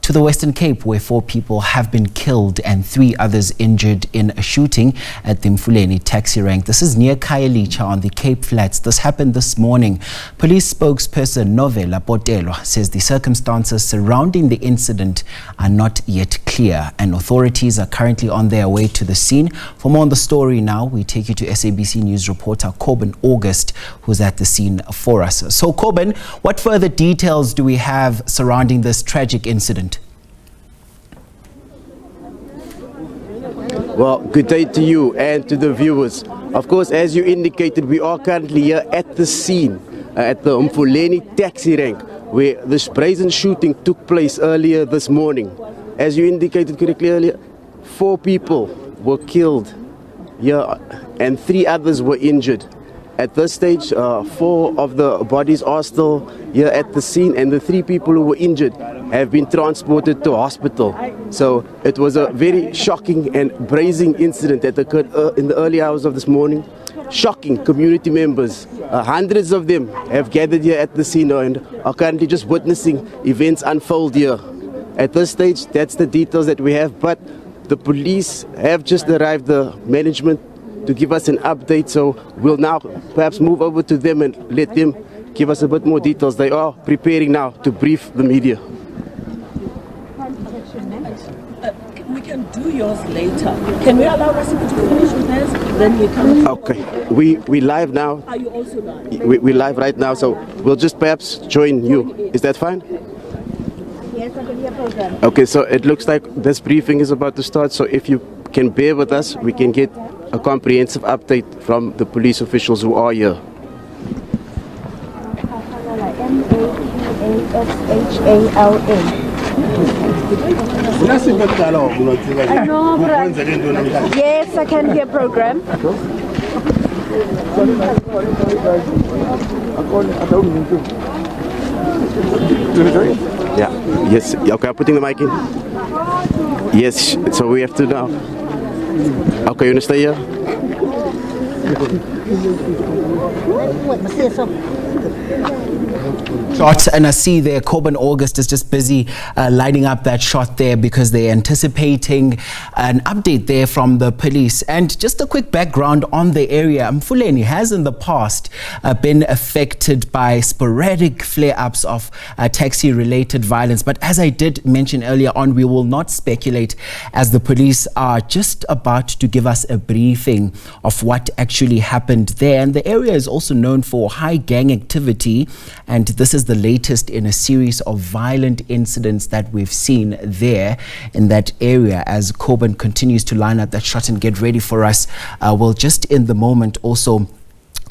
To the Western Cape, where 4 people have been killed and 3 others injured in a shooting at the Mfuleni taxi rank. This is near Khayelitsha on the Cape Flats. This happened this morning. Police spokesperson Novela Potelwa says the circumstances surrounding the incident are not yet clear, and authorities are currently on their way to the scene. For more on the story now, we take you to SABC News reporter Corbin August, who's at the scene for us. So Corbin, what further details do we have surrounding this tragic incident? Well, good day to you and to the viewers. Of course, as you indicated, we are currently here at the scene, at the Mfuleni taxi rank, where this brazen shooting took place earlier this morning. As you indicated correctly earlier, 4 people were killed here and 3 others were injured. At this stage, 4 of the bodies are still here at the scene, and the 3 people who were injured have been transported to hospital. So it was a very shocking and brazen incident that occurred in the early hours of this morning. Shocking community members. Hundreds of them have gathered here at the scene and are currently just witnessing events unfold here. At this stage, that's the details that we have, but the police have just arrived, the management, to give us an update, so we'll now perhaps move over to them and let them give us a bit more details. They are preparing now to brief the media. We can do yours later. Can we allow us to finish with this? Then we come. Okay, we live now. Are you also live? We live right now, so we'll just perhaps join you. Is that fine? Yes, I can hear program. Okay, so it looks like this briefing is about to start, so if you can bear with us, we can get a comprehensive update from the police officials who are here. Yes, I can hear program. Yeah, yes, okay, I'm putting the mic in. Yes, so we have to now. Okay, you want to stay here? Shots, and I see there Corbin August is just busy lining up that shot there because they're anticipating an update there from the police. And just a quick background on the area. Mfuleni has in the past been affected by sporadic flare-ups of taxi-related violence. But as I did mention earlier on, we will not speculate, as the police are just about to give us a briefing of what actually happened there. And the area is also known for high gang activity, and this is the latest in a series of violent incidents that we've seen there in that area. As Corbin continues to line up that shot and get ready for us, we'll just in the moment also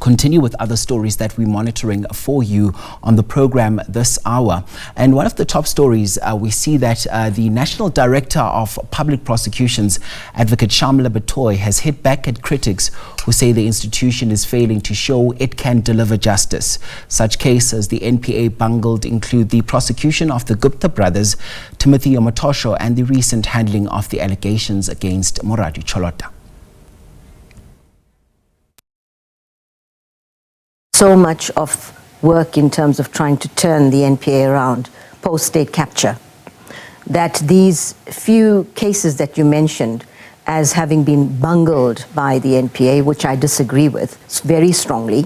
continue with other stories that we're monitoring for you on the program this hour. And one of the top stories, we see that the National Director of Public Prosecutions, Advocate Shamla Batoy, has hit back at critics who say the institution is failing to show it can deliver justice. Such cases the NPA bungled include the prosecution of the Gupta brothers, Timothy Omotosho, and the recent handling of the allegations against Moradi Cholota. So much of work in terms of trying to turn the NPA around post-state capture, that these few cases that you mentioned as having been bungled by the NPA, which I disagree with very strongly,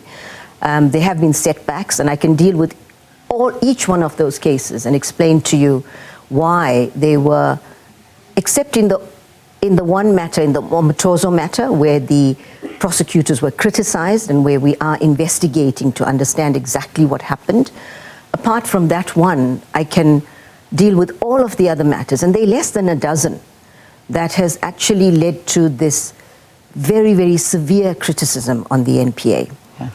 there have been setbacks, and I can deal with each one of those cases and explain to you why they were, except in the one matter, in the Omotosho matter, where the prosecutors were criticized and where we are investigating to understand exactly what happened. Apart from that one, I can deal with all of the other matters, and they're less than a dozen, that has actually led to this very, very severe criticism on the NPA. Yeah.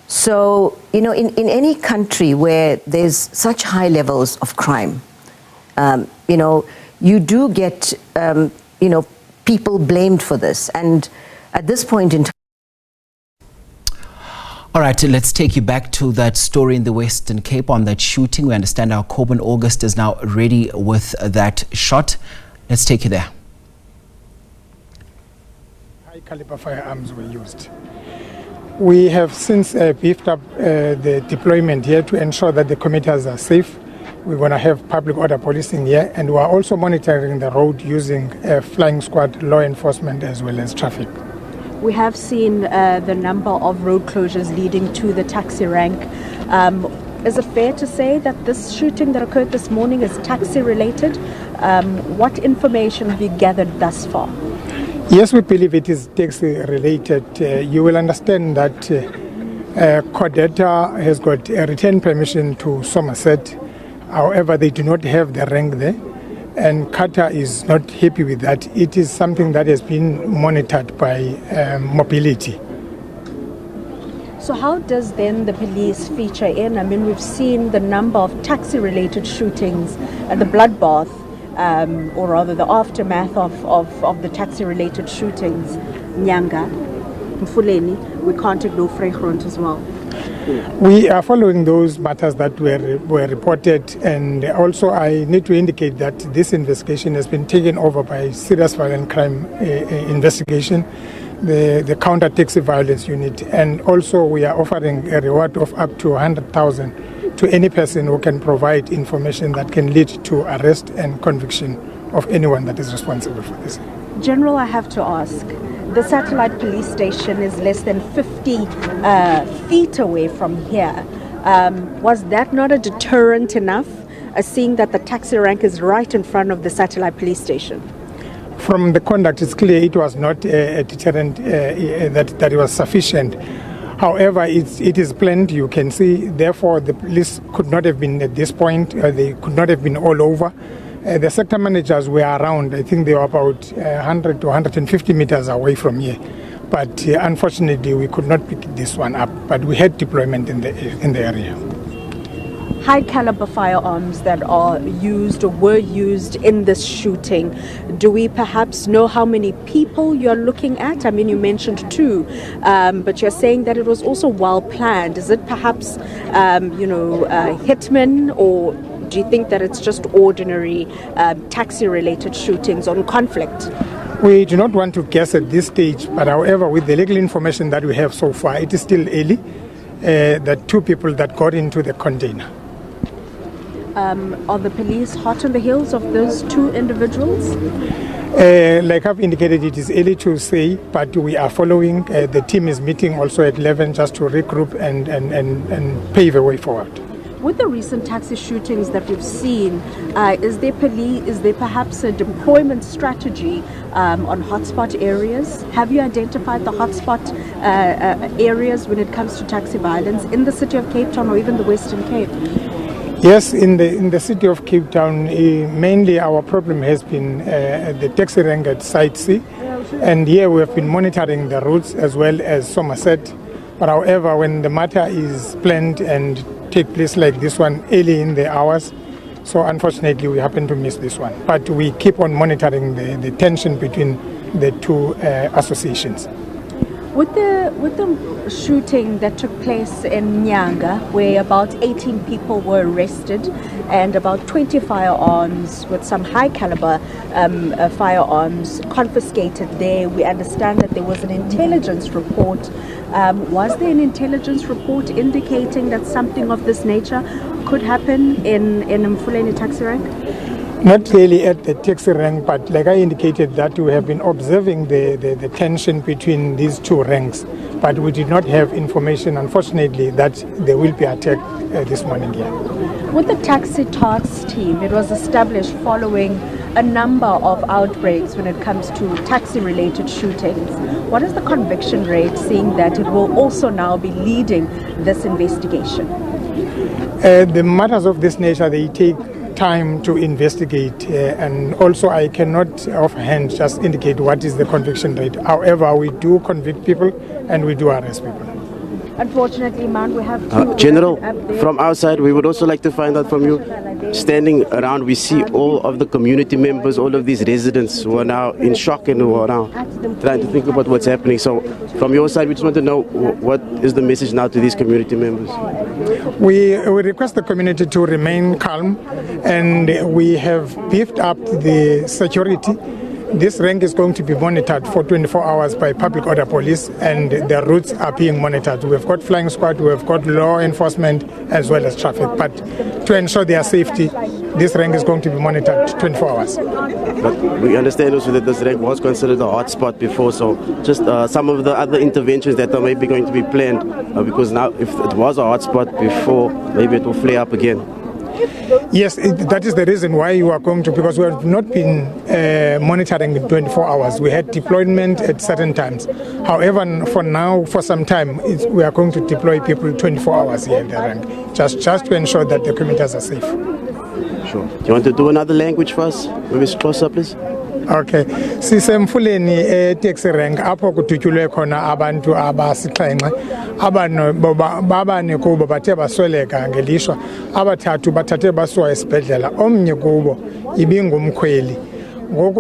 So, you know, in any country where there's such high levels of crime, you know, you do get, you know, people blamed for this. And at this point in time. All right, let's take you back to that story in the Western Cape on that shooting. We understand our Corbin August is now ready with that shot. Let's take you there. High caliber firearms were used. We have since beefed up the deployment here to ensure that the commuters are safe We're going to have public order policing here, and we are also monitoring the road using flying squad, law enforcement, as well as traffic. We have seen the number of road closures leading to the taxi rank. Is it fair to say that this shooting that occurred this morning is taxi related? What information have you gathered thus far? Yes, we believe it is taxi related. You will understand that Codeta has got a return permission to Somerset. However, they do not have the rank there, and Qatar is not happy with that. It is something that has been monitored by mobility. So how does then the police feature in? I mean, we've seen the number of taxi-related shootings and the bloodbath, or rather the aftermath of the taxi-related shootings. Nyanga, Mfuleni, we can't ignore Vrygrond as well. We are following those matters that were reported, and also I need to indicate that this investigation has been taken over by Serious Violent Crime Investigation, the Counter Taxi Violence Unit, and also we are offering a reward of up to 100,000 to any person who can provide information that can lead to arrest and conviction of anyone that is responsible for this. General, I have to ask, the satellite police station is less than 50 feet away from here. Was that not a deterrent enough, seeing that the taxi rank is right in front of the satellite police station? From the conduct, it's clear it was not a deterrent, that it was sufficient. However, it is planned, you can see, therefore the police could not have been at this point, they could not have been all over. The sector managers were around, I think they were about 100 to 150 meters away from here. But unfortunately, we could not pick this one up, but we had deployment in the area. High caliber firearms that are used or were used in this shooting. Do we perhaps know how many people you're looking at? I mean, you mentioned two, but you're saying that it was also well planned. Is it perhaps, hitmen, or do you think that it's just ordinary taxi-related shootings on conflict? We do not want to guess at this stage, but however, with the legal information that we have so far, it is still early. That two people that got into the container. Are the police hot on the heels of those two individuals? Like I've indicated, it is early to say, but we are following. The team is meeting also at 11 just to regroup and pave a way forward. With the recent taxi shootings that we've seen, is there perhaps a deployment strategy on hotspot areas? Have you identified the hotspot areas when it comes to taxi violence in the city of Cape Town or even the Western Cape? Yes, in the city of Cape Town, mainly our problem has been the taxi rank at Site C, and here we have been monitoring the routes as well as Somerset. But however, when the matter is planned and take place like this one early in the hours, so unfortunately we happen to miss this one. But we keep on monitoring the tension between the two associations. With the shooting that took place in Nyanga, where about 18 people were arrested and about 20 firearms with some high caliber firearms confiscated there, we understand that there was an intelligence report. Was there an intelligence report indicating that something of this nature could happen in Mfuleni taxi rank? Not really at the taxi rank, but like I indicated that we have been observing the tension between these two ranks, but we did not have information, unfortunately, that there will be attack this morning here. With the taxi task team, it was established following a number of outbreaks when it comes to taxi-related shootings. What is the conviction rate, seeing that it will also now be leading this investigation? The matters of this nature, they take time to investigate, and also I cannot offhand just indicate what is the conviction rate. However, we do convict people and we do arrest people. Unfortunately, Mount, we have two. General, from outside, we would also like to find out from you. Standing around, we see all of the community members, all of these residents who are now in shock and who are now trying to think about what's happening. So, from your side, we just want to know what is the message now to these community members? We request the community to remain calm, and we have beefed up the security. This rank is going to be monitored for 24 hours by public order police, and the routes are being monitored. We've got flying squad, we've got law enforcement as well as traffic. But to ensure their safety, this rank is going to be monitored 24 hours. But we understand also that this rank was considered a hotspot before, so just some of the other interventions that are maybe going to be planned, because now if it was a hotspot before, maybe it will flare up again. Yes, that is the reason why you are going to, because we have not been monitoring 24 hours. We had deployment at certain times. However, for now, for some time, we are going to deploy people 24 hours here in the rank, just to ensure that the commuters are safe. Sure. Do you want to do another language for us? Maybe it's closer, please. Okay. Sisemfuleni taxi rank apho kudutyulwe khona abantu abasixhenxe abane kubo bathe basweleka ngelishwa abathathu bathathe basiwa esibhedlela omnye kubo ibingumkhweli. All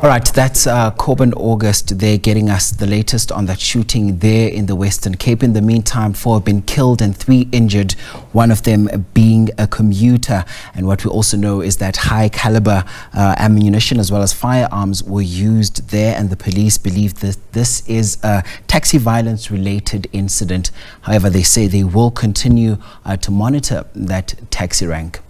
right, that's Corbin August there getting us the latest on that shooting there in the Western Cape. In the meantime, 4 have been killed and 3 injured, one of them being a commuter. And what we also know is that high caliber ammunition as well as firearms were used there, and the police believe that this is a taxi violence related incident. However, they say they will continue to monitor that taxi rank.